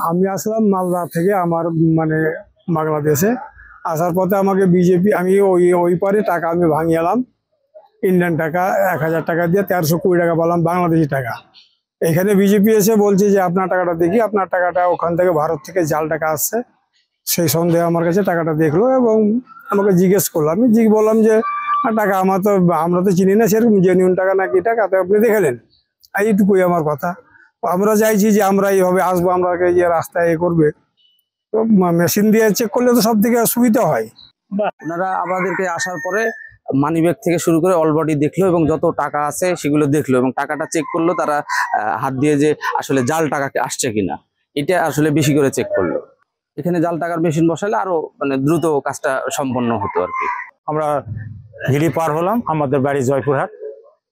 আমি আসলাম মালদা থেকে আমার মানে বাংলাদেশে আসার পথে আমাকে বিজেপি আমি ওই পারে টাকা আমি ভাঙিয়ে এলাম ইন্ডিয়ান টাকা 1000 টাকা দিয়ে 1320 টাকা পেলাম বাংলাদেশি টাকা। এখানে বিজেপি এসে বলছে যে আপনার টাকাটা দেখি, আপনার টাকাটা ওখান থেকে ভারত থেকে জাল টাকা আসছে। সেই সন্দেহে আমার কাছে টাকাটা দেখলো এবং আমাকে জিজ্ঞেস করলো। আমি বললাম যে টাকা আমরা তো চিনি না সেরকম জেনুইন টাকা নাকি টাকা, তো আপনি দেখলেন। এইটুকুই আমার কথা। আমরা চাইছি যে আমরা এইভাবে আসবো, আমরা যে রাস্তায় করবে তো মেশিন দিয়ে চেক করলে তো সব থেকে সুবিধা হয়। ওনারা আমাদেরকে আসার পরে মানিব্যাগ থেকে শুরু করে অল বডি দেখলো এবং যত টাকা আছে সেগুলো দেখলো এবং টাকাটা চেক করলো তারা হাত দিয়ে যে আসলে জাল টাকা আসছে কিনা এটা আসলে বেশি করে চেক করলো। এখানে জাল টাকার মেশিন বসালে আরো মানে দ্রুত কাজটা সম্পন্ন হতো আর কি। আমরা হিলি পার হলাম, আমাদের বাড়ি জয়পুরহাট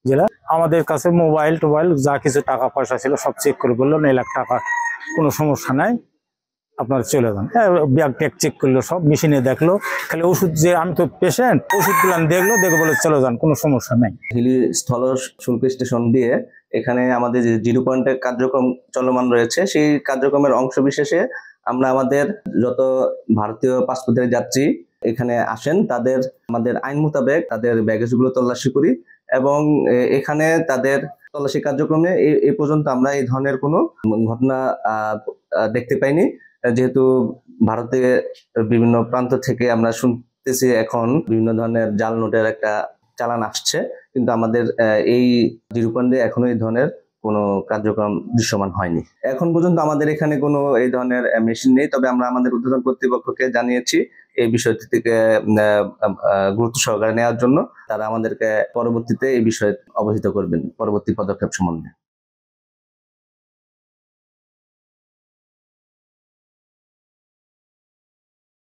জেলা। আমাদের কাছে মোবাইল টোবাইল যা কিছু টাকা পয়সা ছিল সব চেক করে বললো 9 লাখ টাকা, কোনো সমস্যা নাই, আপনারা চলে যান। ব্যাগ ট্যাগ চেক করলো, সব মেশিনে দেখলো, খালি ওষুধ যে আমি তো পেশেন্ট, ওষুধগুলো দেখলো, দেখে বলে চলে যান, কোনো সমস্যা নাই। হিলি স্থল শুল্ক স্টেশন দিয়ে এখানে আমাদের যে 0 পয়েন্টের কার্যক্রম চলমান রয়েছে, সেই কার্যক্রমের অংশ বিশেষে আমরা আমাদের যত ভারতীয় পাসপোর্টের যাত্রী এখানে আসেন তাদের আমাদের আইন মোতাবেক তাদের ব্যাগেজগুলো তল্লাশি করি এবং এখানে তাদের তল্লাশি কার্যক্রমে এই পর্যন্ত আমরা এই ধরনের কোনো ঘটনা দেখতে পাইনি। যেহেতু ভারতে বিভিন্ন প্রান্ত থেকে আমরা শুনতেছি এখন বিভিন্ন ধরনের জাল নোটের একটা চালান আসছে, কিন্তু আমাদের এই 0 পয়েন্টে এখনো এই ধরনের কোনো কার্যক্রম দৃশ্যমান হয়নি। এখন পর্যন্ত আমাদের এখানে কোনো এই ধরনের মেশিন নেই, তবে আমরা আমাদের ঊর্ধ্বতন কর্তৃপক্ষকে জানিয়েছি এই বিষয়টি থেকে গুরুত্ব সহকারে নেওয়ার জন্য। তারা আমাদেরকে পরবর্তীতে এই বিষয়ে অবহিত করবেন পরবর্তী পদক্ষেপ সম্বন্ধে।